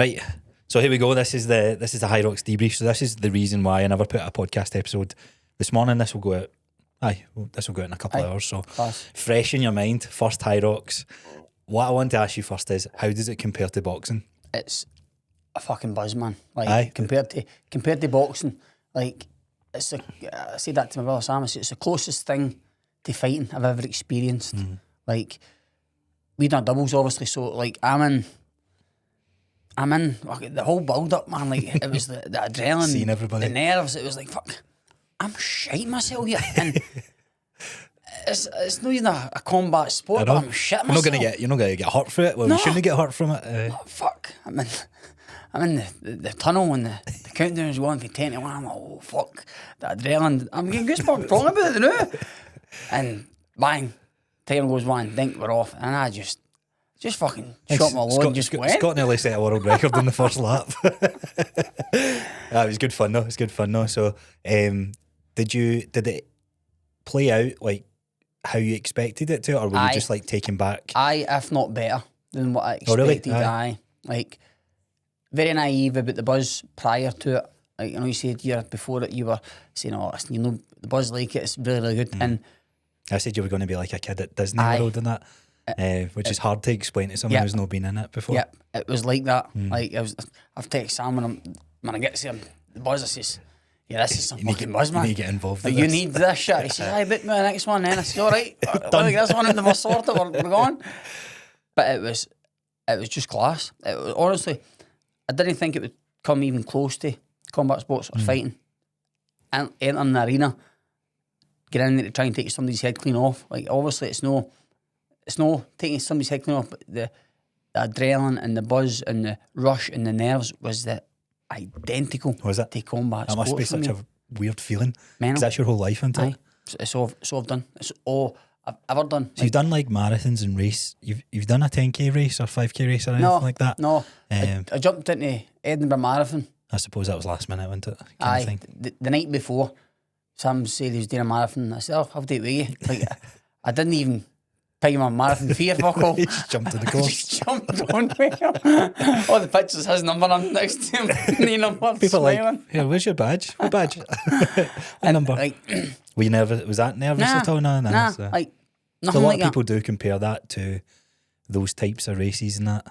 Right. So here we go. This is the Hyrox debrief. So this is the reason why I never put a podcast episode this morning. This will go out. This will go out in a couple of hours. So fresh in your mind. First Hyrox. What I want to ask you first is, how does it compare to boxing? It's a fucking buzz, man. Like compared to boxing, like I said that to my brother Sam. It's the closest thing to fighting I've ever experienced. Like we done doubles, obviously. So like I'm in the whole build up, man. Like it was the adrenaline, seeing everybody, the nerves. It was like fuck, I'm shitting myself here, and it's not even a combat sport. But I'm shitting myself. You're not gonna get hurt for it. Well, no. You shouldn't get hurt from it. Oh, fuck, I'm in the tunnel and the countdown is going from 10 to 1. I'm like, oh fuck, the adrenaline. I'm getting goosebumps talking about it now. And bang, time goes one, think we're off, and I just fucking shot my load and just went. Scott nearly set a world record in the first lap. It was good fun though. So, did it play out like how you expected it to, or were you just like taken back? If not better than what I expected. Aye. Like very naive about the buzz prior to it. Like, you said year before it, you were saying, "Oh, the buzz like it's really, really good." And I said you were going to be like a kid at Disney World and that, which is hard to explain to someone who's not been in it before. Yep, it was like that. Like I've texted Sam when I get to see him, the buzz. I says, "Yeah, this is some fucking buzz, man. You need to get involved. Like, you need this shit." He says, "I book me the next one." Then I said, "All right, like this one in the sorted, we're going." But it was just class. It was, honestly, I didn't think it would come even close to combat sports or fighting. And entering the arena, get in there to try and take somebody's head clean off. Like obviously, it's no taking somebody's head clean off, but the adrenaline and the buzz and the rush and the nerves was the identical. Was it to combat? That must be such a weird feeling. Because that's your whole life, isn't it? It's all I've done. It's all I've ever done. So you've done like marathons and race. You've done a 10k race or 5k race or anything like that? No. I jumped into Edinburgh Marathon. I suppose that was last minute, wasn't it? The night before, Sam said he was doing a marathon. I said, I'll do it with you. Like, I didn't even pay my marathon fee or fuck all. He just jumped to the course. Just jumped on me. All the pictures, his number on next to him. The number. People like, here, where's your badge? What badge? What number? Like, were you nervous? Was that nervous at all? Nah. So. Like, nothing so a lot like of people do compare that to those types of races and that.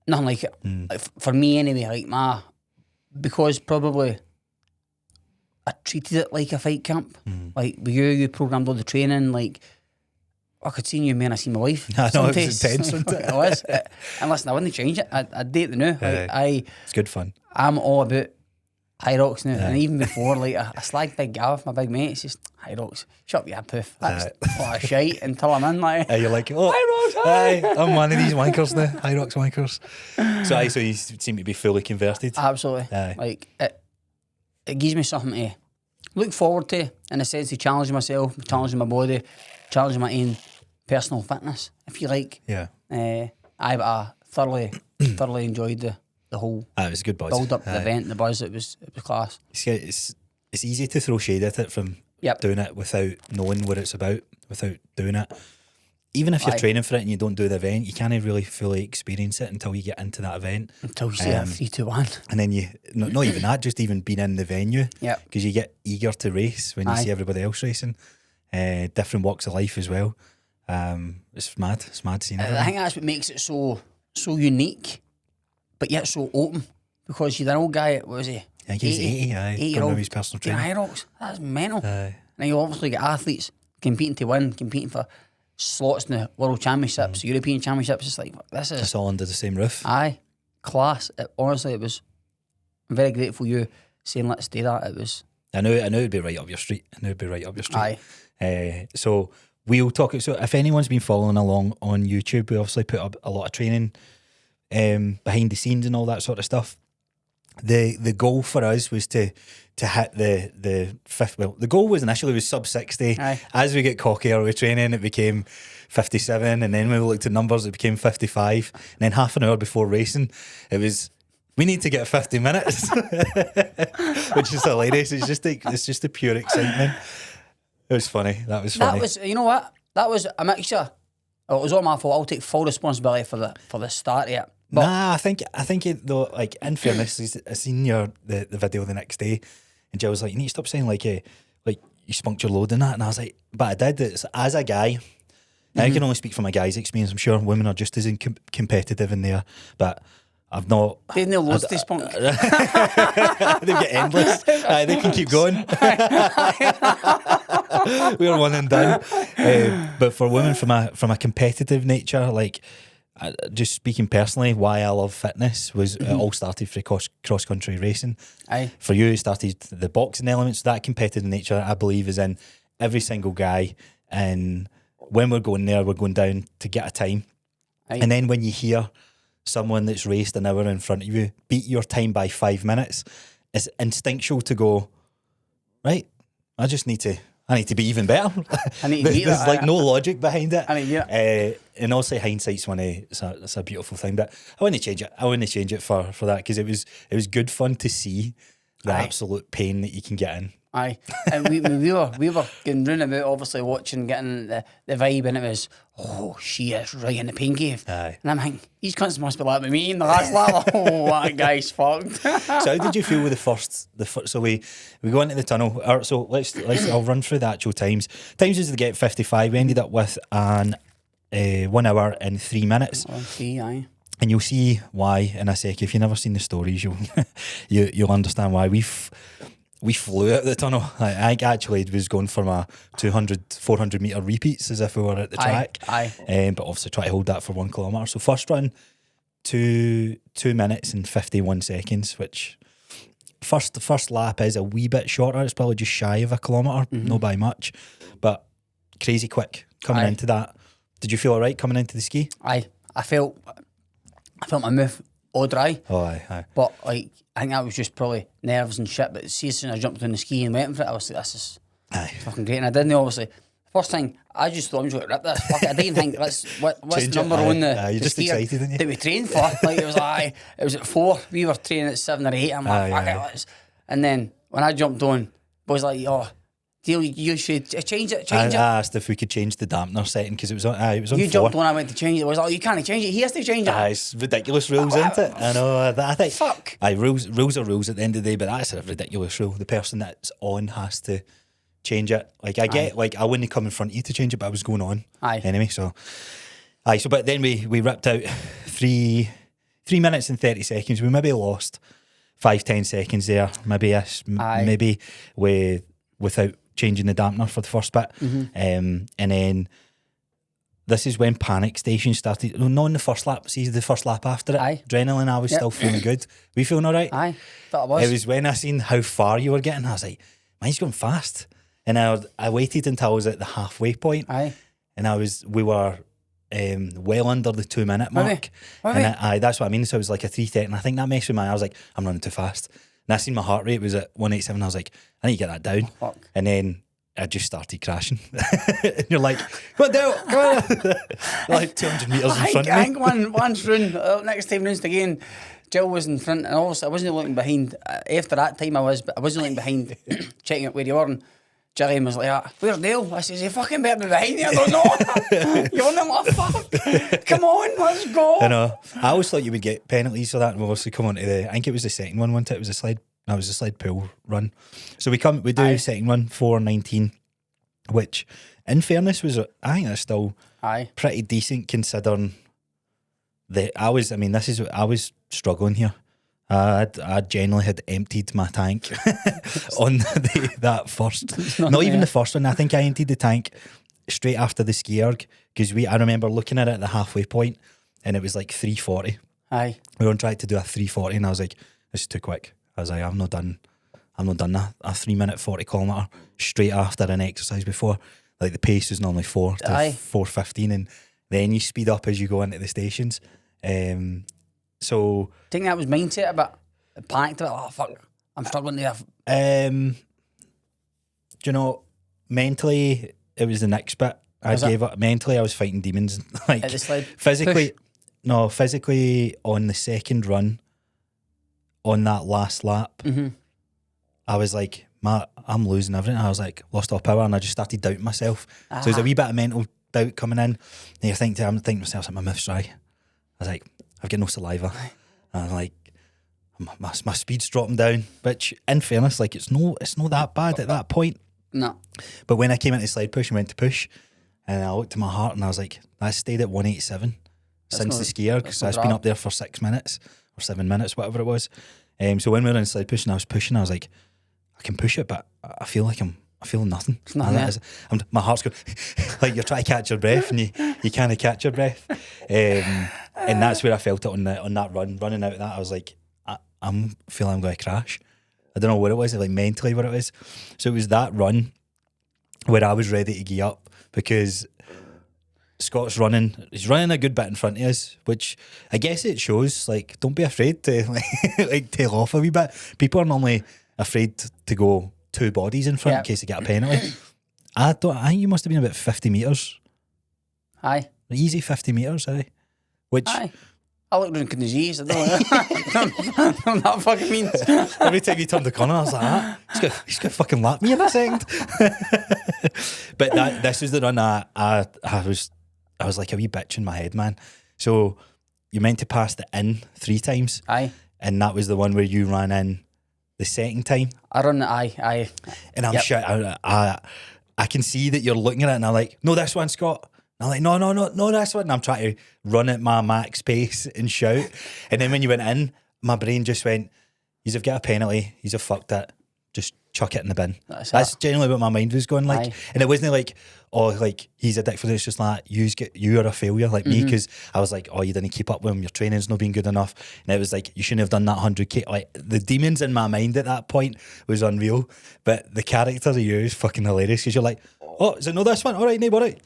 Nothing like it. Like, for me anyway, like because probably I treated it like a fight camp. Like with you programmed all the training. Like I could see you, man. I see my wife. I know, it was intense. It was. And listen, I wouldn't change it. I'd do it now. It's good fun. I'm all about Hyrox now, and even before, like I slagged Big Gav, my big mate. It's just Hyrox. Shut up, you poof. That's what a shite until I'm in. Like, you're like, Hyrox. I'm one of these wankers now. Hyrox wankers. So you seem to be fully converted. Absolutely. Like it gives me something to look forward to, in a sense of challenging myself, challenging my body, challenging my own personal fitness, if you like. Yeah. I thoroughly enjoyed the whole it was a good buzz. Build up the event, the buzz. It was class. It's easy to throw shade at it from doing it without knowing what it's about, without doing it. Even if you're training for it and you don't do the event, you can't really fully experience it until you get into that event. Until you see a 3, 2, 1. And then you, not even that, just even being in the venue. Yeah. Because you get eager to race when you see everybody else racing. Different walks of life as well. It's mad seeing it. I think that's what makes it so unique, but yet so open. Because you're an old guy, what was he? I think he's 80, 80-year-old. His personal trainer. Hyrox, that's mental. Now you obviously get athletes competing to win, competing for slots in the World Championships, European Championships. It's like, it's all under the same roof. Class. Honestly, it was. I'm very grateful you saying let's do that. It was. I knew it'd be right up your street. So we'll talk. So if anyone's been following along on YouTube, we obviously put up a lot of training behind the scenes and all that sort of stuff. The goal for us was to hit the fifth. Well, the goal was initially sub 60. As we get cockier with training, it became 57, and then when we looked at numbers, it became 55. And then half an hour before racing, it was, we need to get 50 minutes, which is hilarious. It's just the pure excitement. It was funny. That was funny. That was, you know what? That was a mixture. It was all my fault. I'll take full responsibility for the start of it. Nah, I think though, like, in fairness, I seen the video the next day, and Jill was like, "You need to stop saying like you spunked your load and that," and I was like, "But I did." It's as a guy. I can only speak from a guy's experience. I'm sure women are just as competitive in there, but I've not. They've no loads to spunk. They've got endless. They can keep going. We're one and done. But for women from a competitive nature, like, just speaking personally, why I love fitness was it all started for cross country racing. Aye. For you, it started the boxing elements. That competitive nature, I believe, is in every single guy. And when we're going there, we're going down to get a time. Aye. And then when you hear someone that's raced an hour in front of you beat your time by 5 minutes, it's instinctual to go, right, I need to be even better. I need to beat There's that, like no logic behind it. I need to beat And also hindsight's it's a beautiful thing. But I wouldn't change it. I wouldn't change it for that, because it was good fun to see the absolute pain that you can get in. Aye, and we were going round about, obviously watching, getting the vibe, and it was, oh, she is right in the pain cave. Aye. And I'm thinking, these cunts must be like me in the last lap. Oh, that guy's fucked. So how did you feel with the first? So we go into the tunnel. So let's I'll run through the actual times. Times was to get 55. We ended up with an 1 hour and 3 minutes. Aye. And you'll see why in a sec. If you've never seen the stories, you'll understand why we flew out the tunnel. I actually was going for my 200, 400 metre repeats as if we were at the track. Aye. But obviously try to hold that for 1 kilometre. So first run, 2 minutes and 51 seconds, which the first lap is a wee bit shorter. It's probably just shy of 1 kilometre, no by much. But crazy quick coming into that. Did you feel all right coming into the ski? Aye. I felt my mouth all dry. Oh, aye. But like, I think that was just probably nerves and shit. But see, as soon as I jumped on the ski and went for it, I was like, this is fucking great. And I didn't, obviously. First thing, I just thought, I'm just going to rip this. Fuck it. I didn't think, what's Change number it. on the You're just skier excited, aren't you? that we trained for. Like, it was at 4. We were training at 7 or 8. I'm like, fuck it, let's. And then when I jumped on, boys like, oh, Dale, you should change it. I asked if we could change the dampener setting, because it was on You 4. jumped on, I went to change it. I was like, oh, you can't change it. He has to change it. It's ridiculous rules, isn't it? I know. I think. Fuck. Rules are rules at the end of the day, but that's a ridiculous rule. The person that's on has to change it. Like, I get, like, I wouldn't come in front of you to change it, but I was going on. Anyway, so. But then we ripped out 3 minutes and 30 seconds. We maybe lost 5-10 seconds there. Maybe without changing the dampener for the first bit. And then this is when panic stations started. Not in the first lap. See, the first lap after it. Adrenaline, I was still feeling good. We feeling all right? Thought it was. It was when I seen how far you were getting, I was like, mine's going fast. And I waited until I was at the halfway point. And we were well under the 2 minute mark. And that's what I mean. So it was like a 3:30. And I think that messed with I was like, I'm running too fast. And I seen my heart rate was at 187. I was like, I need to get that down. And then I just started crashing. And you're like, come on, Dale, come on. Like 200 metres in front of me. I think once round, next time round again, Jill was in front, and also I wasn't looking behind. After that time but I wasn't looking behind, checking out where you were. And Gillian was like, where's Dale? I says, you fucking better be behind me. I don't know. You're on like, fuck. Come on, let's go. I know. I always thought you would get penalties for that, and we'll obviously come on to I think it was the second one, wasn't it? It was a slide pull run. So we do second one, 4:19, which in fairness was, I think that's still pretty decent considering that I was struggling here. I generally had emptied my tank on that first. Not even the first one. I think I emptied the tank straight after the ski erg, because I remember looking at it at the halfway point, and it was like 3:40. We were on track to do a 3:40, and I was like, this is too quick. I was like, I've not done a 3 minute 40 kilometre straight after an exercise before. Like, the pace is normally 4 to 4:15, and then you speed up as you go into the stations. So I think that was mindset, but panicked about, oh fuck, I'm struggling there. Do you know, mentally it was the next bit. I gave up. Mentally I was fighting demons. Like, at the slide? Physically on the second run, on that last lap, I was like, I'm losing everything. I was like, lost all power, and I just started doubting myself. So there's a wee bit of mental doubt coming in, and I'm thinking to myself, like, my mouth's dry. I was like, I've got no saliva. And I'm like, my speed's dropping down. Which, in fairness, like it's not that bad at that point. No. But when I came into slide push and went to push, and I looked at my heart and I was like, I stayed at 187 since the skier, because I've been up there for 6 minutes or 7 minutes, whatever it was. So when we were in slide push and I was pushing, I was like, I can push it, but I feel like I feel nothing. It's nothing. My heart's going like you're trying to catch your breath and you can't catch your breath. And that's where I felt it on that run, running out of that. I was like, I'm feeling I'm going to crash. I don't know what it was, like mentally what it was. So it was that run where I was ready to gear up, because Scott's running. He's running a good bit in front of us, which I guess it shows, like, don't be afraid to like tail off a wee bit. People are normally afraid to go two bodies in front in case they get a penalty. I think you must have been about 50 metres. Aye. Easy 50 metres, aye. Which... Aye. I looked around Knees. I don't know what that fucking means. Every time you turned the corner, I was like, he's going to fucking lap me in a second. But this was the run I was like a wee bitch in my head, man. So you meant to pass the in 3 times. Aye. And that was the one where you ran in the second time. I run the aye. And I'm shit. I can see that you're looking at it and I'm like, no, this one, Scott. And I'm like, no, this one. And I'm trying to run at my max pace and shout. And then when you went in, my brain just went, you've got a penalty, you've fucked it, just chuck it in the bin. That's generally what my mind was going like. Aye. And it wasn't like, oh, like, he's a dick for this. It's just like, you are a failure, like me, because I was like, oh, you didn't keep up with him, your training's not been good enough. And it was like, you shouldn't have done that 100k. Like, the demons in my mind at that point was unreal. But the character of you is fucking hilarious, because you're like, oh, is it no this one? All right, all right.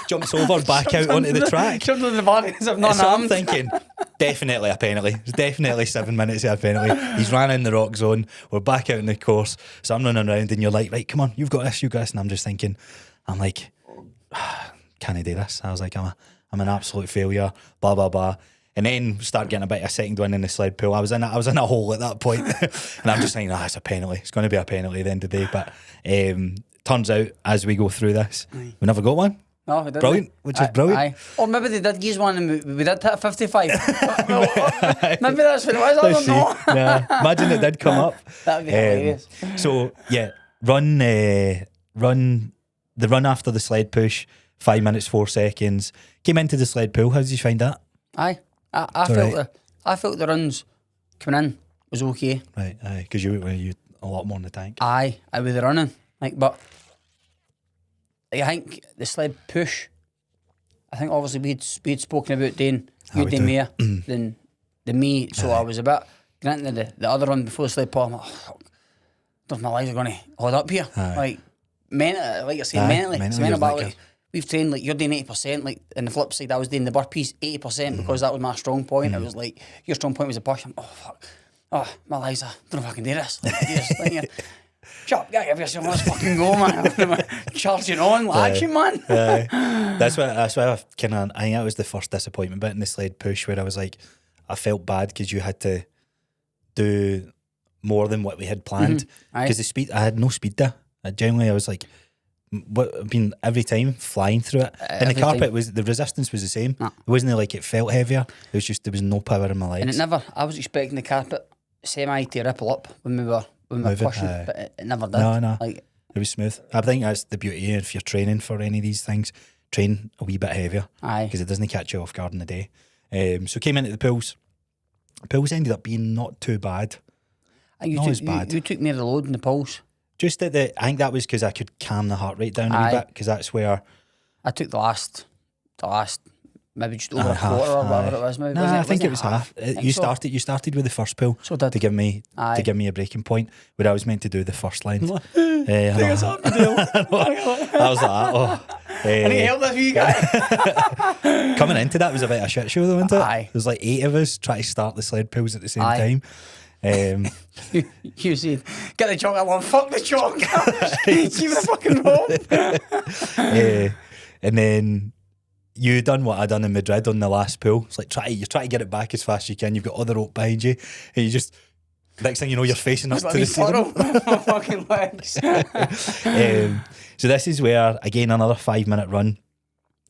Jumps over, back out onto the track. Jumps on the barriers of so I'm thinking, definitely a penalty. It's definitely 7 minutes of a penalty. He's ran in the rock zone. We're back out in the course. So I'm running around and you're like, right, come on, you've got this. And I'm just thinking, I'm like, can I do this? I was like, I'm an absolute failure, blah, blah, blah. And then start getting a bit of a second one in the sled pool. I was in a hole at that point. And I'm just saying, it's a penalty. It's going to be a penalty at the end of the day. But turns out, as we go through this, we never got one. No, we didn't. Brilliant, which is brilliant. Aye. Or maybe they did use one and we did hit 55. Maybe that's what it was, I don't know. Nah, imagine it did come up. That would be hilarious. So, yeah, the run after the sled push, 5 minutes, 4 seconds. Came into the sled pool. How did you find that? Aye. I felt the runs coming in was okay. Right, aye, because you a lot more in the tank. Aye, I was running. But I think the sled push, I think obviously we'd spoken about doing more than me, so I was a bit granted the other run before the sled pull. I'm like, oh, fuck, don't know if my legs are going to hold up here. Like you're saying, mentally it's mental, but like, we've trained, like, you're doing 80%, like, and the flip side, I was doing the burpees 80% because that was my strong point. It was like, your strong point was a push. I'm, oh fuck, oh, my legs, I don't know if I can do this. Like, shut up, give yourself, let's fucking go, man. Charging on, action, man. That's why I think that was the first disappointment bit in the sled push, where I was like, I felt bad because you had to do more than what we had planned. Because the speed, I had no speed there. I was like, every time flying through it, and the carpet the resistance was the same. It wasn't like it felt heavier. It was just, there was no power in my legs. And I was expecting the carpet semi to ripple up when we were pushing, but it never did. No. Like, it was smooth. I think that's the beauty if you're training for any of these things. Train a wee bit heavier, because it doesn't catch you off guard in the day. So came into the pools. The pools ended up being not too bad. Not as bad. You took me the load in the pools. Just I think that was because I could calm the heart rate down a wee bit, because that's where I took the last maybe just over a quarter or whatever it was. Maybe I think it was half. You started with the first pool to give me a breaking point, where I was meant to do the first line. I was like, oh. I need help this wee guy. Coming into that was a bit of a shit show though, wasn't it? There was like 8 of us trying to start the sled pools at the same time. You said, get the chalk, I want fuck the chalk. Keep the fucking rope. And then you done what I done in Madrid on the last pool. It's like you try to get it back as fast as you can. You've got other rope behind you, and you just, next thing you know, you're facing up to the ceiling. My fucking legs. So this is where, again, another 5 minute run.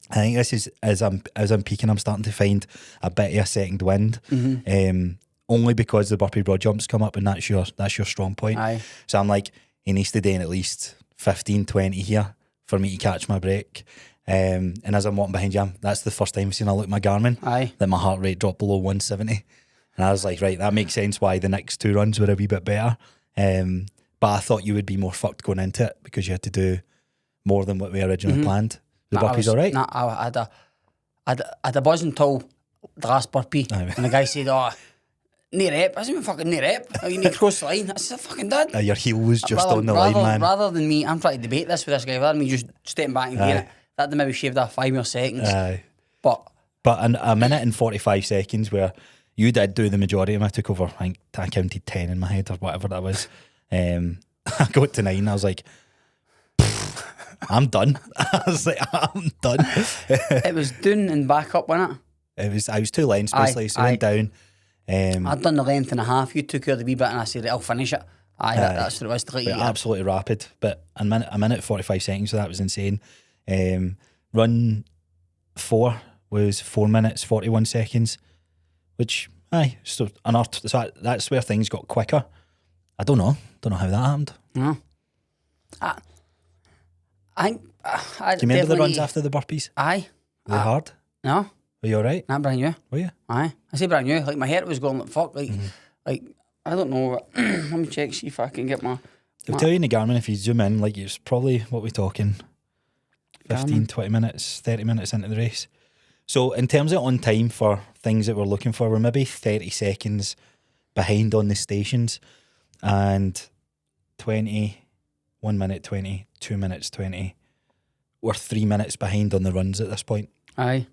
I think this is as I'm peaking, I'm starting to find a bit of a second wind. Only because the burpee broad jumps come up, and that's your strong point. Aye. So I'm like, he needs to do at least 15, 20 here for me to catch my break. And as I'm walking behind you, that's the first time I've seen I look at my Garmin, that my heart rate dropped below 170. And I was like, right, that makes sense why the next 2 runs were a wee bit better. But I thought you would be more fucked going into it because you had to do more than what we originally planned. The burpee's all right? Nah, I had a buzz until the last burpee. And the guy said, oh, near rep. I said, fucking near rep. Oh, you need to cross the line. I said, I fucking did. Your heel was just on the line, man. Rather than me, I'm trying to debate this with this guy, rather than me just stepping back and doing it, that maybe shaved off 5 more seconds. But a minute and 45 seconds where you did do the majority of them. I took over, I think I counted 10 in my head or whatever that was. I got to 9, I was like, I'm done. I was like, I'm done. It was down and back up, wasn't it? I was 2 lengths basically, so I went down. I'd done the length and a half, you took out the wee bit and I said, I'll finish it. That's what it was to let you absolutely rapid, but a minute 45 seconds, so that was insane. Run 4 was 4 minutes 41 seconds, which so that's where things got quicker. I don't know how that happened. No. I do you remember the runs after the burpees? Aye. Were they hard? No. Were you alright? Not brand new. Were you? Aye. I say brand new. Like my head was going like fuck. Like I don't know. Let me check, see if I can get my. I'll tell you in the Garmin, if you zoom in, like it's probably what we're talking 15, 20 minutes, 30 minutes into the race. So in terms of on time for things that we're looking for, we're maybe 30 seconds behind on the stations, and 20, 1 minute 20, 2 minutes 20. We're 3 minutes behind on the runs at this point. Aye.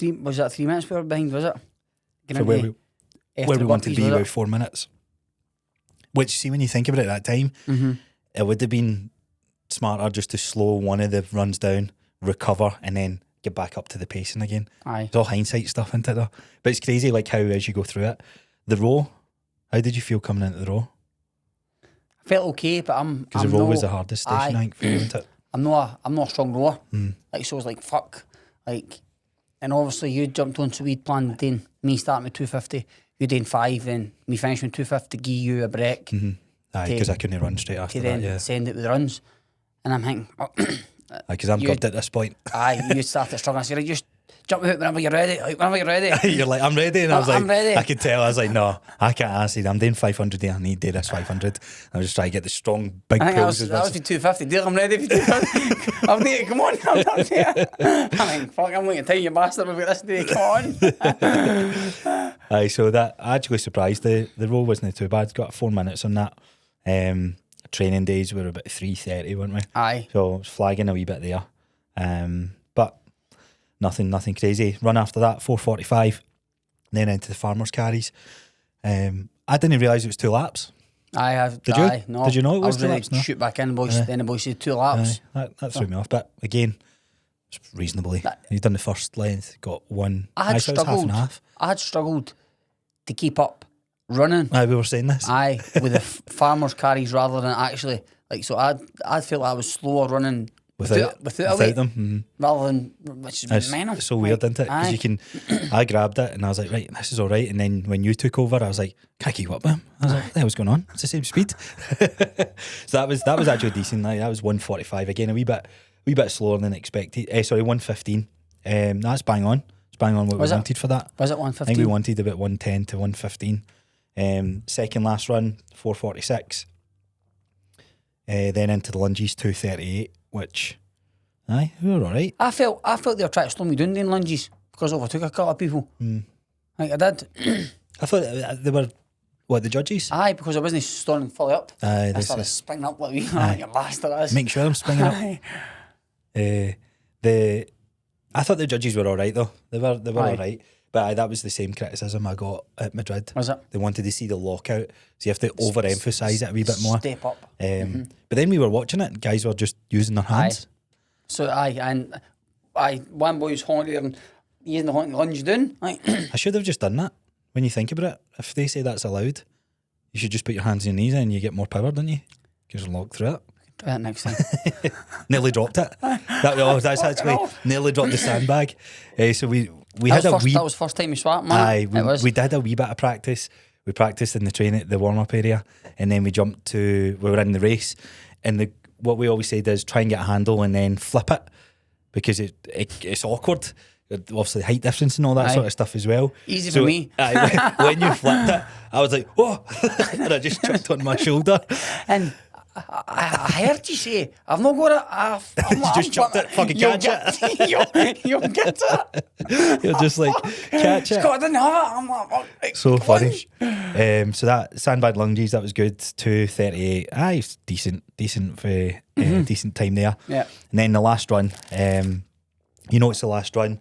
Was that 3 minutes we were behind, was it? For where we wanted to be about 4 minutes. Which, see, when you think about it at that time, it would have been smarter just to slow one of the runs down, recover, and then get back up to the pacing again. Aye. It's all hindsight stuff, isn't it, though? But it's crazy, like, how as you go through it. The row, how did you feel coming into the row? I felt okay, but because the row was the hardest station, I think, for you, isn't it? I'm not a strong rower. Like, so I was like, fuck. Like, and obviously you jumped on, so we'd planned then me starting with 250, you doing 5, then me finishing with 250, give you a break. Aye, because I couldn't run straight after that, yeah. Send it with the runs. And I'm thinking, because I'm good at this point. You started struggling. I said, like, just jump out whenever you're ready. Like, whenever you're ready. You're like, I'm ready. And I was like, I'm ready. I could tell. I was like, no, I can't. I said, I'm doing 500 here. I need to do this 500. I was just trying to get the strong, big pulls. That was for 250. Deal, I'm ready for 250. I'm there. Come on. I'm there. I'm like, fuck, I'm going to tell you, bastard, we've got this day. Come on. Aye, so that actually surprised. The roll wasn't too bad. Got 4 minutes on that. Training days were about 3:30, weren't we? Aye. So I was flagging a wee bit there. But nothing crazy. Run after that, 4:45. Then into the farmers' carries. I didn't realise it was 2 laps. Did you? No. Did you know it was 2 really laps? No? Shoot back in, boys. Then the boys said 2 laps. That threw me off. But again, it's reasonably. You've done the first length, got 1. I had struggled. Half and half. I had struggled to keep up running. Aye, we were saying this. Aye, with the farmers' carries rather than actually like. So I felt I was slower running without them, rather than, which is mental. It's so weird, isn't it? Because you can. I grabbed it and I was like, right, this is all right. And then when you took over, I was like, can't keep up with him. I was like, what the hell's going on? It's the same speed. So that was actually decent. That was 1:45 again, a wee bit slower than expected. 1:15. That's bang on. It's bang on what we wanted for that. Was it 1:15? I think we wanted about 1:10 to 1:15. Second last run, 4:46. Then into the lunges, 2:38, which, we were all right. I felt they were trying to slow me down in lunges because I overtook a couple of people. Like I did. I thought they were, what, the judges? Aye, because I wasn't standing fully up. Aye, I started springing up like you bastard. Make sure I'm springing up. I thought the judges were all right though. They were all right. But that was the same criticism I got at Madrid. Was it? They wanted to see the lockout, so you have to overemphasise it a wee bit more. Step up. But then we were watching it, and guys were just using their hands. So one boy was honking and using the honking lunge down. I should have just done that. When you think about it, if they say that's allowed, you should just put your hands on your knees and you get more power, don't you? Because you're locked through it. Try that next time. Nearly dropped it. That's actually nearly dropped the sandbag. So we had a wee. That was first time you swapped, man. Aye, we did a wee bit of practice. We practiced in the train, the warm up area, and then we jumped to. We were in the race, and what we always said is try and get a handle and then flip it, because it's awkward. Obviously, height difference and all that sort of stuff as well. Easy for me. When you flipped it, I was like, "Whoa!" and I just tripped on my shoulder. And I heard you say, "I've not got it." You just chucked it, fucking catch it. You'll get it. You're just like, catch it. Scott, I didn't have it. I'm like, So funny. So that sandbag lunges, that was good. 2:38. Aye, it's decent for decent time there. Yeah. And then the last run. It's the last run.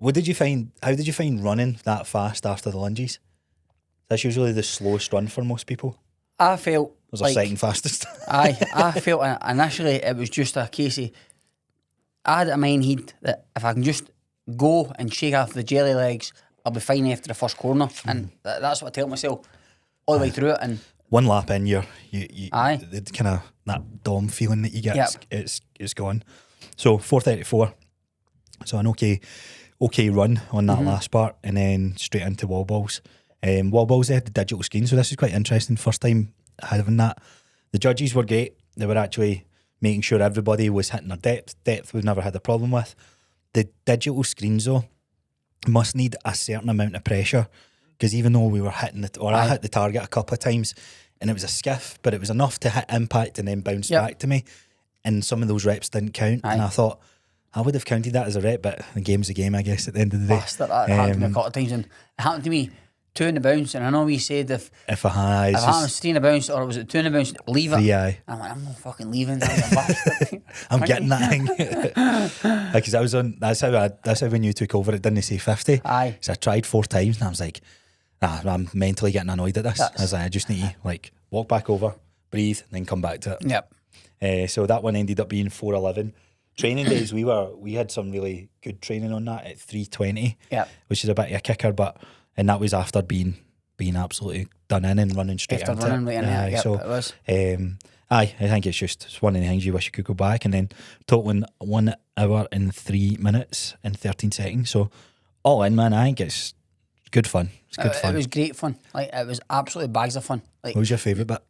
How did you find running that fast after the lunges? That's usually the slowest run for most people. I felt It was our second fastest. I felt initially it was just a case of, I had it in my own head that if I can just go and shake off the jelly legs, I'll be fine after the first corner. And that's what I tell myself all the way through it. And one lap in, you aye, the kind of that dom feeling that you get, it's gone. So 4:34. So an okay run on that last part, and then straight into wall balls. Wall balls, they had the digital screen, so this is quite interesting. First time having that. The judges were great. They were actually making sure everybody was hitting their depth. Depth we've never had a problem with. The digital screens though must need a certain amount of pressure, because even though we were hitting it, or I hit the target a couple of times and it was a skiff, but it was enough to hit impact and then bounce back to me, and some of those reps didn't count. And I thought I would have counted that as a rep, but the game's a game, I guess, at the end of the day. Bastard, that happened to me a couple of times, and it happened to me 2 in the bounce, and I know we said if I happens 3 in the bounce, or was it 2 in the bounce, leave it. Yeah. I'm like, I'm not fucking leaving. Bastard. I'm getting that thing. Because that's how when you took over, it didn't say 50. Aye. So I tried 4 times, and I was like, I'm mentally getting annoyed at this. I was like, I just need to walk back over, breathe, and then come back to it. Yep. So that one ended up being 4:11. Training days, we had some really good training on that at 3:20, which is a bit of a kicker, and that was after being being absolutely done in and running straight After into running it. right in it, yep, so, it was. I think it's one of the things you wish you could go back, and then totaling 1 hour and 3 minutes and 13 seconds. So all in, man, I think it's good fun. It's good fun. It was great fun. Like, it was absolutely bags of fun. Like, what was your favourite bit?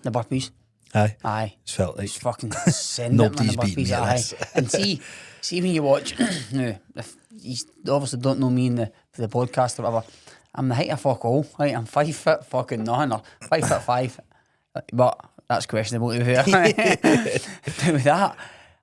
the burpees. Aye. It felt like It's fucking send it, man, the nobody's beating burpees. me at Aye. this. And see when you watch now, if you obviously don't know me in the podcast or whatever, I'm the height of fuck all. Right? I'm 5 foot fucking nothing, or 5'5", but that's questionable to be fair. With that,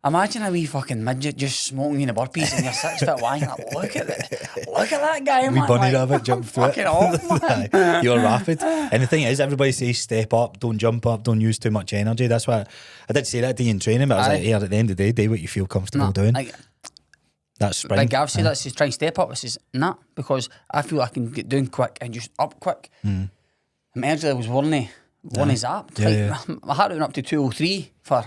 imagine a wee fucking midget just smoking in the burpees and you're 6 foot wide. Like, look at that guy, man. We bunny like, rabbit jumped through it. fucking off, man. You're rapid. And the thing is, everybody says step up, don't jump up, don't use too much energy. That's why I did say that to you in training, but I was like, hey, at the end of the day, do what you feel comfortable doing. Like, That's spring. Like Gav said, that says try and step up. I says, nah, because I feel I can get down quick and just up quick. My energy was one zapped. Yeah, My heart went up to 203 for.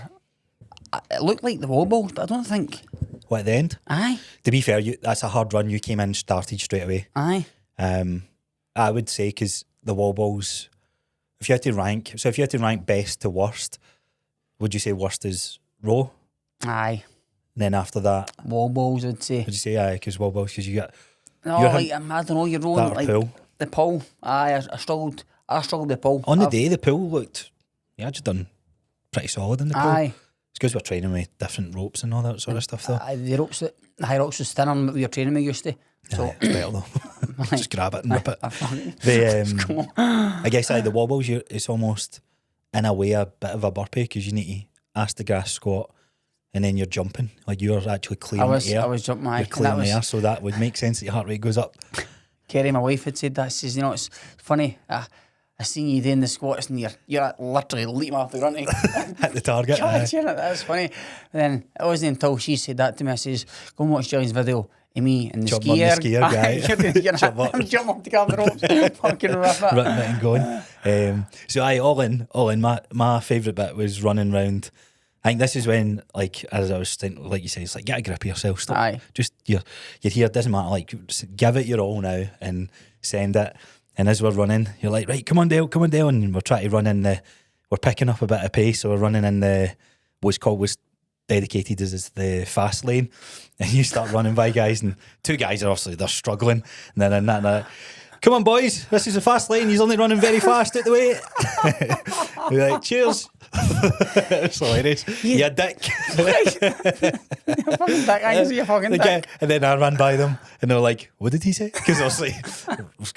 It looked like the wall balls, but I don't think. What, at the end? Aye. To be fair, that's a hard run. You came in, started straight away. Aye. I would say, because the wall balls, if you had to rank best to worst, would you say worst is row? Aye. And then after that, Wall balls, I'd say. would you say aye? Because wall balls, because you got No, like, I don't know, you're rolling that like pull. the pull. Aye, I struggled with the pull. On the day, the pull looked, you had done pretty solid in the pull. Aye. It's because we're training with different ropes and all that sort of stuff, though. Aye, the ropes, the Hyrox was thinner than what we were training with used to. So, Aye, it's better though. Just grab it and rip it. Come on. I guess the wobbles, it's almost in a way a bit of a burpee, because you need to ask the grass squat and then you're jumping. Like, you're actually clearing air. I was jumping, aye. You're clearing the air, so that would make sense that your heart rate goes up. Kerry, my wife, had said that. She says, it's funny. I seen you doing the squats and you're literally leaping off the ground. Hit the target. That's funny. And then it wasn't until she said that to me, I says, go and watch John's video of me and the Jump on the skier guy. I'm jumping up to grab the ropes, fucking rip it. Ripping it and going. So all in, my favourite bit was running round. I think this is when, like, as I was saying, like you say, it's like, get a grip of yourself. Stop. Aye. Just, you're here, it doesn't matter, like, give it your all now and send it. And as we're running, you're like, right, come on Dale, and we're trying to run we're picking up a bit of pace, so we're running in the was dedicated as the fast lane, and you start running by guys, and two guys are obviously they're struggling, and then in that. Come on, boys, this is the fast lane. He's only running very fast out the way. We're like, cheers. It's hilarious. You dick. You're fucking dick. I can see you fucking dick. And then I ran by them, and they were like, what did he say? Because obviously, it was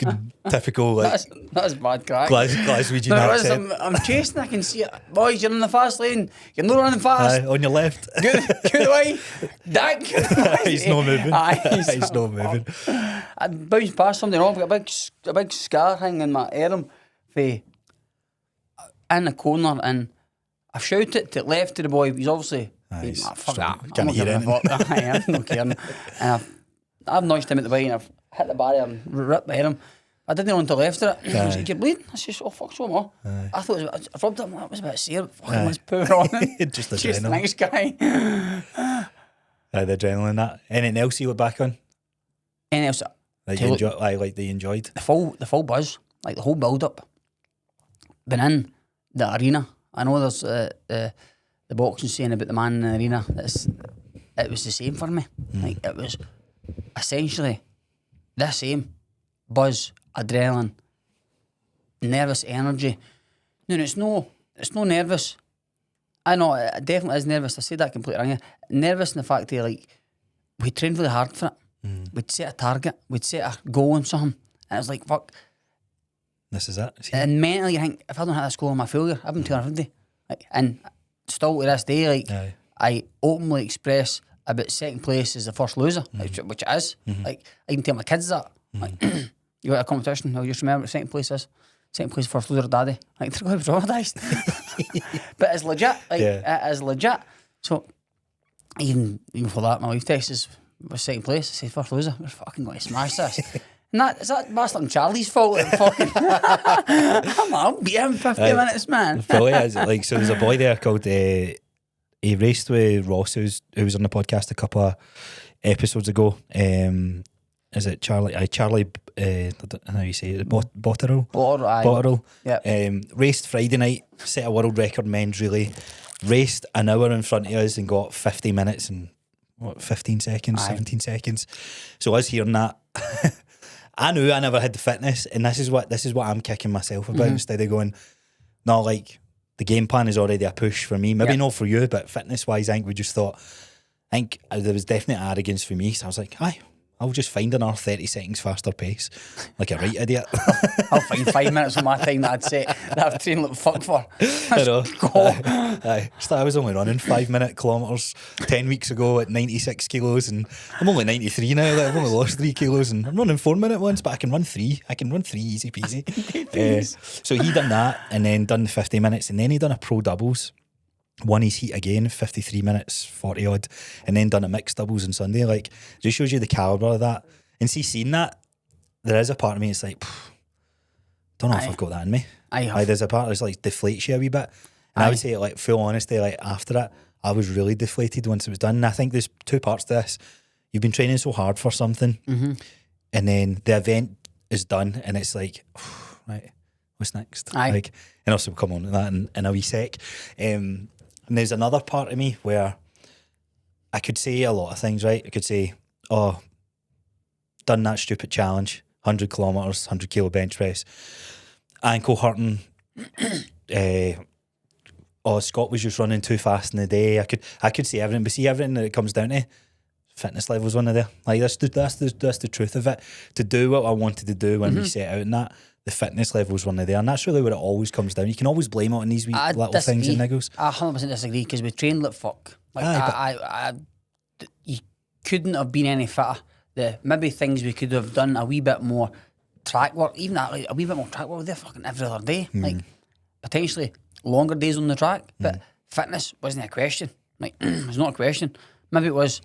typical like that's bad crack. Glaswegian accent. I'm chasing, I can see it. Boys, you're in the fast lane. You're not running fast. On your left. Get away. Dick. He's not moving. He's not moving. I bounced past something wrong. I've got a big scar hanging in my arm in the corner, and I've shouted to the left to the boy. He's obviously fuck that. Can't hear anything. I am not caring. And I've nudged him at the way, and I've hit the barrier and ripped behind him. I didn't know until after it. He was like, "You're bleeding." I said, "Oh fuck, so am I." I thought I rubbed it. That was a bit sear. Fucking let's pour it on him. Just the next guy. The adrenaline. That. Anything else you look back on? Anything else? That you enjoy? That you enjoyed. The full buzz, like the whole build up. Been in the arena. I know there's the boxing saying about the man in the arena. It was the same for me. Like it was essentially the same buzz, adrenaline, nervous energy. No, it's no nervous. I know it definitely is nervous. I say that completely wrong. Nervous in the fact that like we trained really hard for it. We'd set a target, we'd set a goal on something, and it was like fuck. This is it. And mentally, I think if I don't hit this goal, I'm a failure. I've been 250. Like, and still to this day, like I openly express about second place as the first loser, which it is. Like I can tell my kids that. Like, you got a competition, I'll just remember what second place is. Second place, first loser, daddy. Like they're going to be traumatised. But it's legit. Like it is legit. So even for that, my wife texts was second place. I said first loser. We're fucking going to smash this. And is that Bastard and Charlie's fault? Fucking I'll beat him 50 minutes, man. Probably is. Like, so there's a boy there called he raced with Ross, who was on the podcast a couple of episodes ago. Is it Charlie? Charlie, I don't know how you say it. Botterill. Yeah. Raced Friday night, set a world record men's relay. Raced an hour in front of us and got 50 minutes and 15 seconds, 17 seconds. So us hearing that, I knew I never had the fitness, and this is what I'm kicking myself about instead of going, no, like the game plan is already a push for me. Maybe not for you, but fitness wise, I think we just thought, I think there was definite arrogance for me. So I was like, I'll just find another 30 seconds faster pace, like a right idiot. I'll find 5 minutes of my time that I'd say that I've trained like fuck for. I know. I was only running 5-minute kilometres 10 weeks ago at 96 kilos, and I'm only 93 now. Like, I've only lost 3 kilos, and I'm running 4-minute ones, but I can run 3. I can run 3 easy peasy. So he done that, and then done the 50 minutes, and then he done a pro doubles. Won his heat again, 53 minutes, 40 odd, and then done a mixed doubles on Sunday. Like, just shows you the calibre of that. And see, seeing that, there is a part of me, it's like, don't know if I've got that in me. Like, there's a part that's like deflates you a wee bit. And I would say, like, full honesty, like after it, I was really deflated once it was done. And I think there's 2 parts to this. You've been training so hard for something, and then the event is done, and it's like, right, what's next? Like, and also we'll come on to that in a wee sec. And there's another part of me where I could say a lot of things, right? I could say, oh, done that stupid challenge, 100 kilometres, 100 kilo bench press, ankle hurting. Scott was just running too fast in the day. I could say everything, but see, everything that it comes down to, fitness levels one of there. Like that's the truth of it. To do what I wanted to do when we set out in that, the fitness levels one of there, and that's really where it always comes down. You can always blame it on these wee little things and niggles. I 100% disagree, because we trained like fuck. Like you couldn't have been any fitter. The maybe things we could have done a wee bit more track work, even that, like a wee bit more track work. They're fucking every other day, like potentially longer days on the track, but fitness wasn't a question. Like it's not a question. Maybe it was.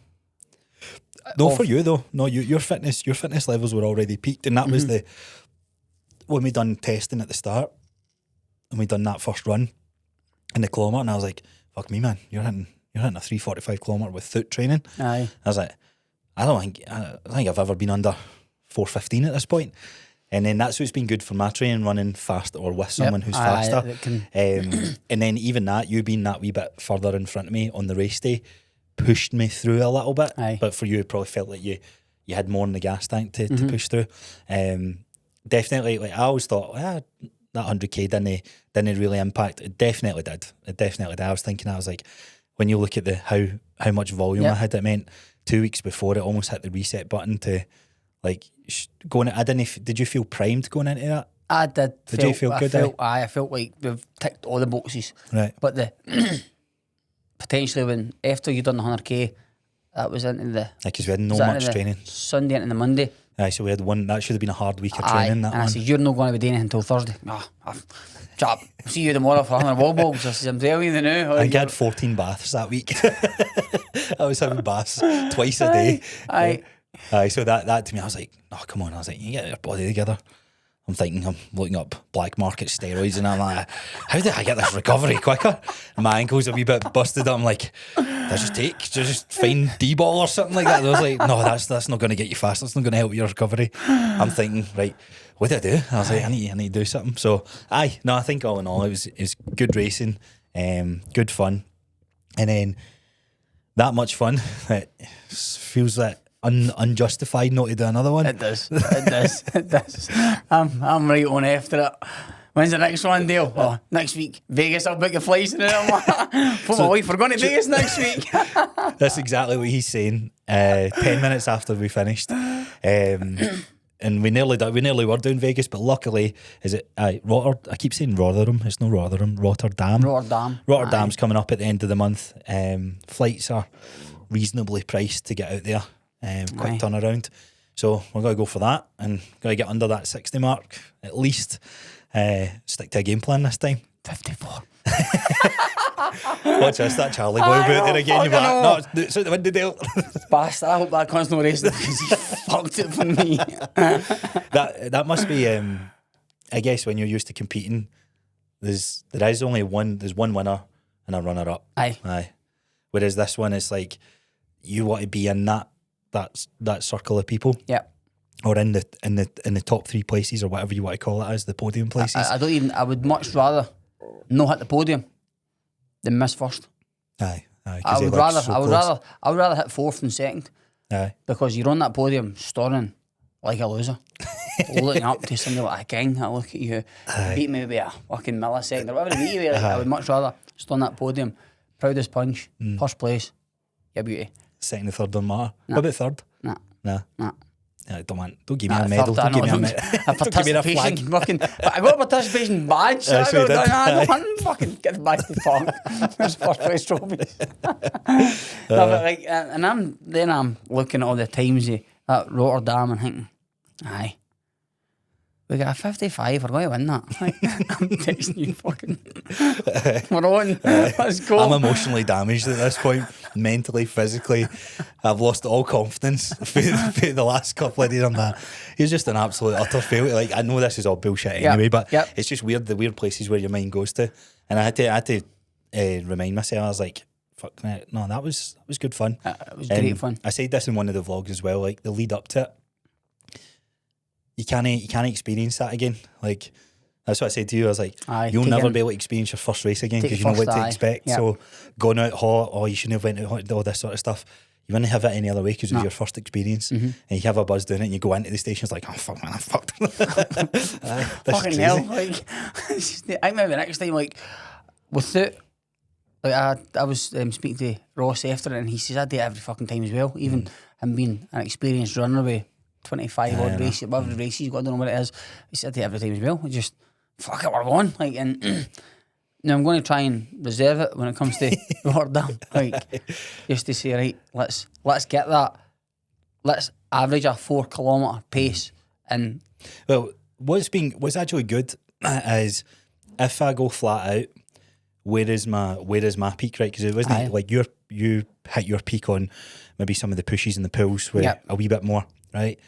No, for you though. No, your fitness levels were already peaked, and that was when we done testing at the start, and we done that first run in the kilometre, and I was like, "Fuck me, man! You're hitting a 3:45 kilometre with foot training." Aye. I was like, I don't think I've ever been under 4:15 at this point. And then that's what's been good for my training, running faster or with someone who's faster. And then even that, you being that wee bit further in front of me on the race day, pushed me through a little bit. But for you, it probably felt like you had more in the gas tank to push through. Definitely, like I always thought, that 100k didn't really impact. It definitely did. I was thinking, I was like, when you look at how much volume I had, it meant 2 weeks before it almost hit the reset button to like going. Did you feel primed going into that? I did. Did you feel good? I felt like we've ticked all the boxes. Right. But the potentially when after you done the 100k, that was into the. Because we had no much training. Sunday into the Monday. Aye, so we had one. That should have been a hard week of training. I said, you're not going to be doing anything until Thursday. Chap, see you tomorrow for 100 wall balls. I said, I'm telling you now. I had 14 baths that week. I was having baths twice a day. Aye, so that to me, I was like, oh, come on. I was like, you get your body together. I'm thinking, I'm looking up black market steroids, and I'm like, how did I get this recovery quicker? And my ankle's a wee bit busted. I'm like, just find D-ball or something like that. And I was like, no, that's not going to get you fast. That's not going to help your recovery. I'm thinking, right, what do I do? I was like, I need to do something. So, I think all in all, it was good racing, good fun, and then that much fun, it feels like unjustified not to do another one. It does. I'm right on after it. When's the next one, Dale? Oh, next week. Vegas, I'll book the flights. And I'm like, for my wife, we're going to Vegas next week. That's exactly what he's saying. 10 minutes after we finished. And we nearly were doing Vegas, but luckily, I keep saying Rotherham. It's no Rotherham, Rotterdam. Rotterdam's coming up at the end of the month. Flights are reasonably priced to get out there. Quick turnaround. So we're going to go for that and going to get under that 60 mark at least. Stick to a game plan this time. 54. Watch this, that Charlie boy out there again. You're like, no, it's out the window, Dale. Bastard, I hope that cunt's not racing because he fucked it for me. That must be, I guess, when you're used to competing, there's one winner and a runner up. Aye. Whereas this one is like, you want to be in that circle of people. Yeah. Or in the top 3 places or whatever you want to call it as, the podium places. I would much rather not hit the podium than miss first. Aye. I would rather hit 4th than 2nd. Aye. Because you're on that podium stunning like a loser. Looking up to somebody like a king. I look at you, beat me by a fucking millisecond or whatever it beat you. Like, I would much rather stand on that podium, proudest punch, first place, your beauty. 2nd and 3rd don't matter. What about 3rd? Nah. Don't give me a medal. Don't give me a medal. A participation fucking. I got a participation badge. So I don't fucking get the badge to fuck. There's first place trophies. No, but like, and I'm looking at all the times at Rotterdam and thinking, aye, we got a 55. We're going to win that. Like, I'm texting you, fucking. We're on. Let's go. I'm emotionally damaged at this point, mentally, physically. I've lost all confidence for the last couple of days. I'm that. He's just an absolute utter failure. Like, I know this is all bullshit anyway, but it's just weird, the weird places where your mind goes to. And I had to remind myself. I was like, fuck, no, that was good fun. It was great fun. I said this in one of the vlogs as well. Like, the lead up to it, you can't experience that again. Like, that's what I said to you. I was like, you'll never be able to experience your first race again because you know what to expect. Yep. So going out hot, you shouldn't have went out hot, all this sort of stuff. You wouldn't have it any other way because it was your first experience. And you have a buzz doing it and you go into the station, it's like, oh fuck man, I'm fucked. Fucking hell. Like, I remember next time, like, without, like, I was speaking to Ross after it and he says I do it every fucking time as well. Even him being an experienced runner with 25 odd races, above the races, I don't know what it is. He said it every time as well. I just, fuck it, we're on. Like, and now I'm going to try and reserve it when it comes to Rotterdam. Like, just to say, right, let's get that. Let's average a 4 kilometre pace. And well, what's actually good is if I go flat out, where is my peak, right? Because it wasn't like you hit your peak on maybe some of the pushes and the pulls where a wee bit more, right?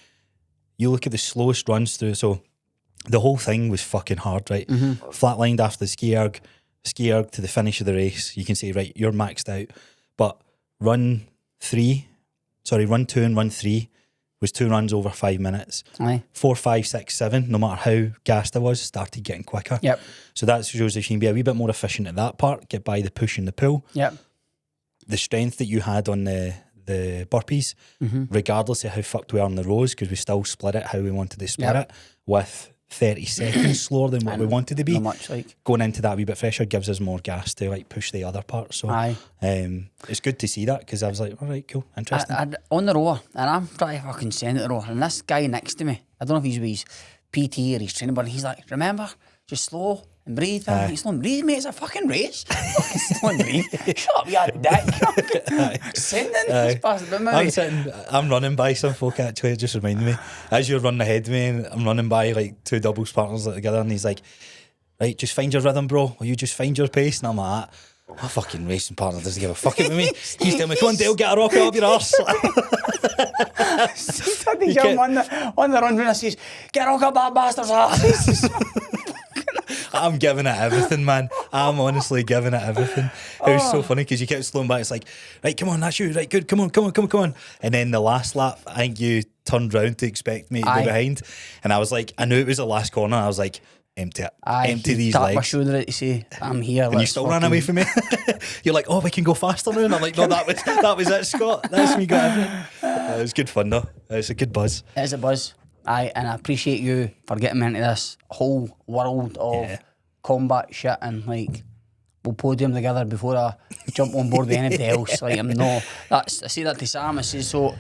You look at the slowest runs through, so the whole thing was fucking hard, right? Flatlined after the ski erg to the finish of the race. You can say, right, you're maxed out. But run 2 and run 3 was 2 runs over 5 minutes. Aye. 4, 5, 6, 7, no matter how gassed I was, started getting quicker. Yep. So that shows if you can be a wee bit more efficient at that part, get by the push and the pull. Yep. The strength that you had on the burpees, regardless of how fucked we are on the rows, because we still split it how we wanted to split it, with 30 seconds slower than what we wanted to be. Not much, like. Going into that wee bit fresher gives us more gas to like push the other part. So Aye. It's good to see that, because I was like, all right, cool, interesting. On the rower, and I'm trying to fucking send it the rower, and this guy next to me, I don't know if he's with his PT or his training buddy, he's like, remember, just slow and breathe. I'm like, slow and breathe, mate, it's a fucking race. Fucking slow and breathe. Shut up, you dick. Sending. I'm running by some folk, actually, it just reminded me, as you're running ahead of me, and I'm running by like 2 doubles partners like together, and he's like, right, just find your rhythm, bro, or you just find your pace. And I'm like, my fucking racing partner doesn't give a fuck with me. He's telling me, come on, Dale, get a rocket up your arse. He came on the run and says, get a rocket up that bastard's arse. I'm giving it everything, man. I'm honestly giving it everything. It was so funny, because you kept slowing back. It's like, right, come on, that's you. Right, good, come on. And then the last lap, I think you turned round to expect me to go behind. And I was like, I knew it was the last corner. I was like, empty it. Empty these legs. My shoulder to say, I'm here. And you still ran away from me. You're like, oh, we can go faster now. And I'm like, no, that was it, Scott. That's me got everything. It was good fun, though. It's a good buzz. It is a buzz. Aye, and I appreciate you for getting me into this whole world of combat shit, and like, we'll podium together before I jump on board with anybody else. Like, I say that to Sam. I say, so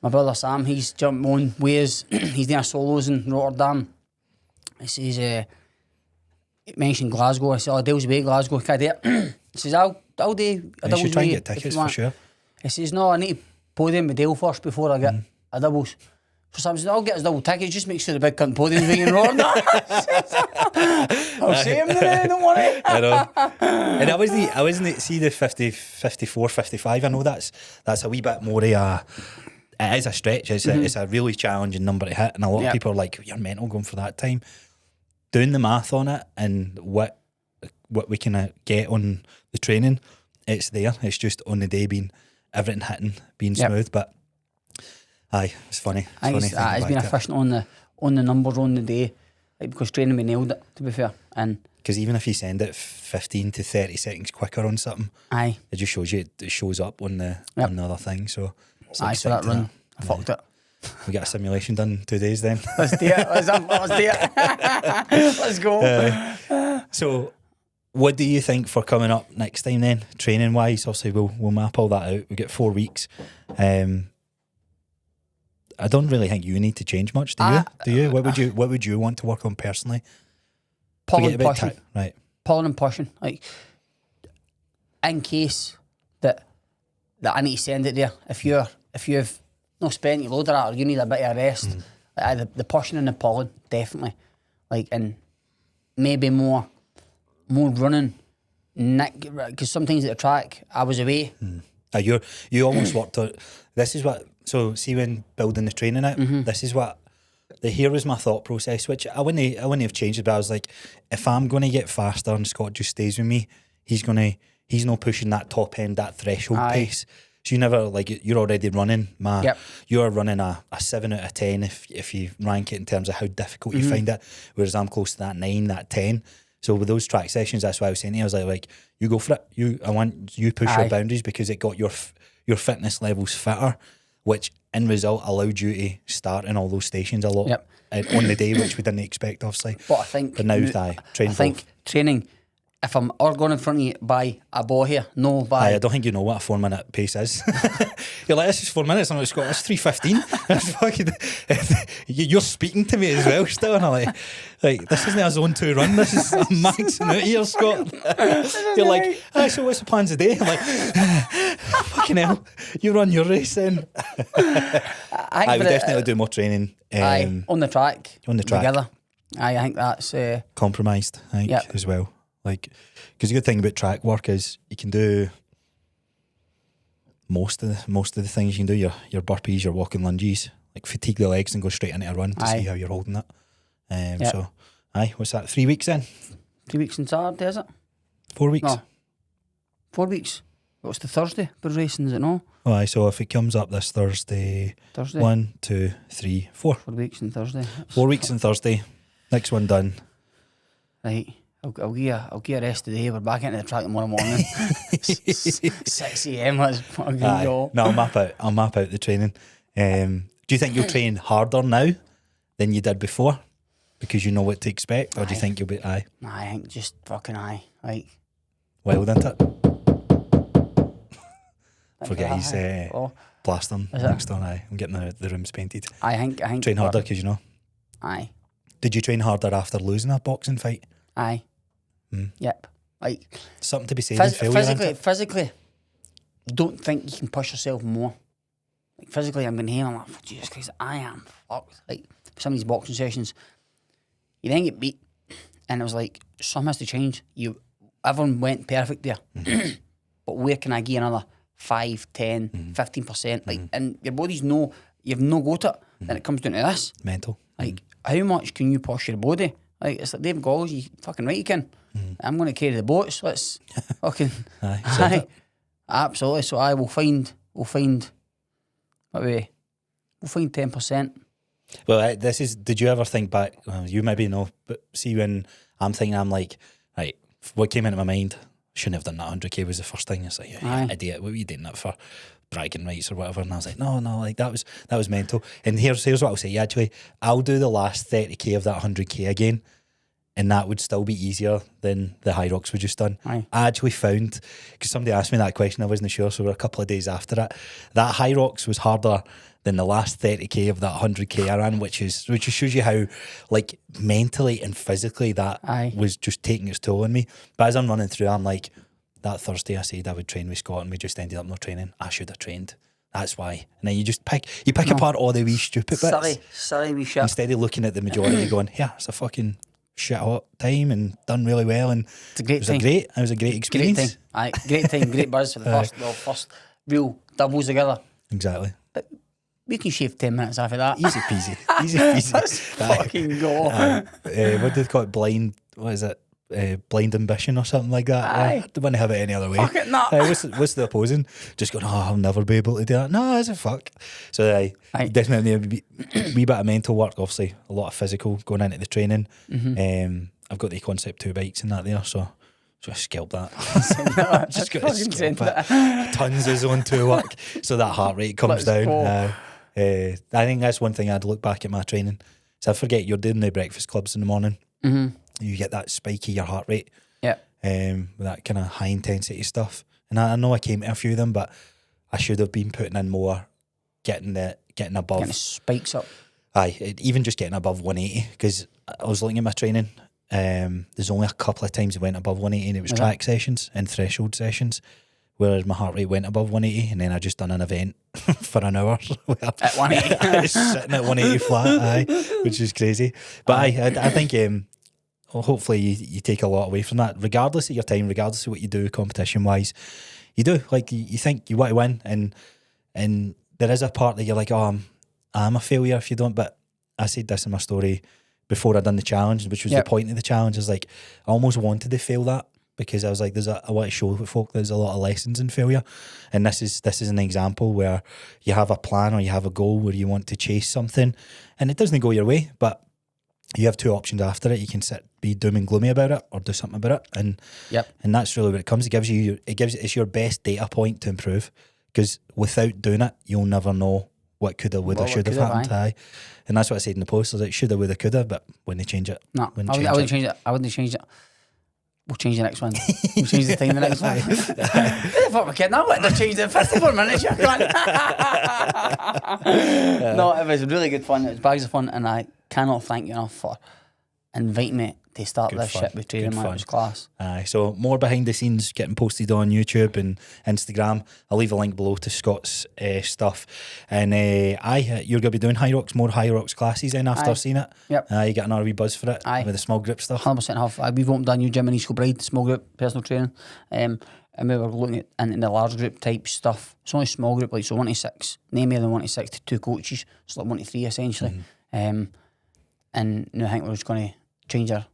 my brother Sam, he's jumped on ways. He's doing solos in Rotterdam. He says, he mentioned Glasgow. I said, oh, Dale's away, Glasgow, can I do it? He says, I'll do a doubles. You should try and get tickets for sure. He says, no, I need to podium with Dale first before I get a doubles. So Sam says, I'll get his double tickets, just make sure the big cunt podium's being in Rotterdam. I'll see him there, don't worry. I know. And I wasn't see the 50, 54, 55. I know that's a wee bit more it is a stretch. It's a really challenging number to hit, and a lot of people are like, you're mental going for that time. Doing the math on it and what we can get on the training, it's there. It's just on the day being everything hitting, being smooth. But aye, it's funny. It's been efficient on the numbers on the day, like, because training we nailed it, to be fair. And because even if you send it 15 to 30 seconds quicker on something, aye, it just shows you it shows up on the other thing. So aye, so that run, I fucked it. We got a simulation done 2 days then. Let's do it. Let's do it. Let's go. So, what do you think for coming up next time then, training wise? Obviously, we'll map all that out. We get 4 weeks. I don't really think you need to change much, do you? Do you? What would you want to work on personally? Pulling and pushing. Right. Pulling and pushing. Like, in case that I need to send it there, if you've not spent your load of that, or you need a bit of a rest, like, the pushing and the pulling, definitely. Like, and maybe more running, because sometimes at the track I was away. You almost worked on. This is what. So see, when building the training out, this is what. Here was my thought process, which I wouldn't have changed it, but I was like, if I'm going to get faster and Scott just stays with me, he's not pushing that top end, that threshold pace. So you never, like, you're already running. You're running a 7 out of 10 if you rank it in terms of how difficult you find it, whereas I'm close to that 9, that 10. So with those track sessions, that's why I was saying to you, I was like, you go for it. I want you push your boundaries, because it got your fitness levels fitter, which in result allowed you to start in all those stations a lot on the day, which we didn't expect, obviously. But now training, if I'm going in front of you by a ball here, I don't think you know what a 4 minute pace is. You're like, this is 4 minutes. I'm like, Scott, that's 3:15. You're speaking to me as well still, and I'm like, this isn't a zone 2 run. This is I'm maxing out here, Scott. You're like, so what's the plans today? I'm like, fucking hell, you run your race then. I would definitely do more training. On the track. Together. I think that's compromised, I think, as well. Like, because the good thing about track work is you can do most of the things. You can do your burpees, your walking lunges, like fatigue the legs and go straight into a run to see how you're holding it. So, what's that? 3 weeks in? 3 weeks in Saturday, is it? 4 weeks? No. 4 weeks. What's the Thursday? But racing, is it no? Oh, aye, so if it comes up this Thursday, 1, 2, 3, 4. 4 weeks and Thursday. 4 weeks and Thursday. Next one done. Right. I'll give you a rest today. We're back into the track tomorrow morning. 6 a.m. Let's fucking go. No, I'll map out the training. Do you think you'll train harder now than you did before? Because you know what to expect? Or do you think you'll be aye? Nah, I think just fucking aye. Like, wild, isn't it? Forget he's plastering next door. Aye, I'm getting the rooms painted. I think train harder because you know. Aye. Did you train harder after losing a boxing fight? Aye. Yep. Like something to be said. Physically, you don't think you can push yourself more. Like physically, I'm going here. I'm like, Jesus Christ, I am fucked. Like some of these boxing sessions, you then get beat, and it was like something has to change. Everyone went perfect there, but where can I get another 5, 10, 15%? Like, and your body's you've no got it. Then it comes down to this mental. Like, how much can you push your body? Like, it's like Dave Goggles, you fucking right you can. I'm going to carry the boats. Let's fucking aye. Absolutely. So we'll find what way? We'll find 10%. Well, did you ever think back? Well, you maybe know, but see when I'm thinking, I'm like, right, what came into my mind? Shouldn't have done that. 100k was the first thing. It's like, yeah, idiot. What were you doing that for? Bragging rights or whatever. And I was like, no, like that was mental. And here's what I'll say. Actually, I'll do the last 30k of that 100k again, and that would still be easier than the Hyrox we just done. Aye. I actually found, because somebody asked me that question, I wasn't sure, so we're a couple of days after it, that Hyrox was harder than the last 30k of that 100k I ran, which just shows you how, like, mentally and physically that was just taking its toll on me. But as I'm running through, I'm like, that Thursday I said I would train with Scott and we just ended up not training. I should have trained. That's why. And then you just pick apart all the wee stupid bits. Silly wee shit. Instead of looking at the majority going, yeah, it's a fucking shit hot time and done really well, and it's a great time. It was a great experience. Great time. Aye, great time, great buzz for the first real doubles together. Exactly. But we can shave 10 minutes after that. Easy peasy. Easy peasy. Let's fucking go. What did they call it? What is it? Blind ambition or something like that. Aye. I don't want to have it any other way. Fuck it, nah. What's the opposing? Just going, I'll never be able to do that. No, it's a fuck. So definitely a wee bit of mental work, obviously a lot of physical going into the training. I've got the Concept 2 bikes and that there, so I scalped that. Just got to scalp it. Tons of zone 2 work, so that heart rate comes down. I think that's one thing I'd look back at my training. So I forget you're doing the breakfast clubs in the morning. You get that spike of your heart rate. Yeah. With that kind of high intensity stuff. And I know I came to a few of them, but I should have been putting in more, getting above. Getting the spikes up. Aye, even just getting above 180, because I was looking at my training. There's only a couple of times it went above 180, and it was track sessions and threshold sessions, whereas my heart rate went above 180, and then I just done an event for an hour at 180, sitting at 180 flat, which is crazy. But I think hopefully you take a lot away from that, regardless of your time, regardless of what you do competition wise. You do, like, you think you want to win, and there is a part that you're like, I'm a failure if you don't. But I said this in my story before I done the challenge, which was the point of the challenge, is like I almost wanted to fail that, because I was like, I want to show folk there's a lot of lessons in failure, and this is an example where you have a plan or you have a goal where you want to chase something, and it doesn't go your way, but you have 2 options after it. You can be doom and gloomy about it, or do something about it, and that's really what it comes. It's your best data point to improve, because without doing it, you'll never know what coulda, woulda, shoulda happened. Aye. And that's what I said in the post. I was like, shoulda, woulda, coulda, but when they change it, no, I wouldn't change it. I wouldn't change it. We'll change the next one. We'll change the time the next one. Fuck my kid, now let them change it in 54 minutes. You can't. No, it was really good fun. It was bags of fun, and I cannot thank you enough for inviting me to start this shit with training, man. It was class. So more behind the scenes getting posted on YouTube and Instagram. I'll leave a link below to Scott's stuff. And you're going to be doing more Hyrox classes then after I've seen it. Yep. You get another wee buzz for it with the small group stuff. 100% have. We've opened a new gym in East Kilbride, small group, personal training. And we were looking at into the large group type stuff. It's only small group, like, so 1 to 6. No more than 1 to 6 to 2 coaches. So like 1 to 3 essentially. And now I think we're just going to change our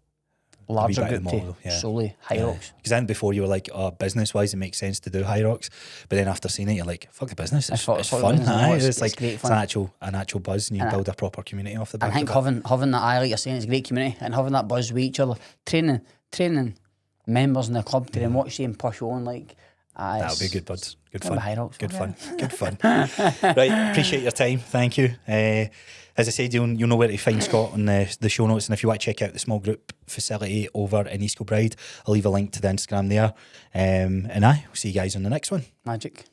larger better group to model, yeah. solely Hyrox. Because then before you were like, oh, business wise, it makes sense to do Hyrox. But then after seeing it, you're like, fuck the business. It's Fuck fun. business, Aye. it's Like, great it's fun. an actual buzz, and you can build a proper community off the back I think of it. having that, like you're saying, it's a great community, and having that buzz with each other, training members in the club to then watch them push on, like, That'll be good, buds. Good fun. Hyrox, Good okay. fun. Good fun. Right, appreciate your time. Thank you. As I said, you'll know where to find Scott on the show notes, and if you want to check out the small group facility over in East Kilbride, I'll leave a link to the Instagram there. And we'll see you guys on the next one. Magic.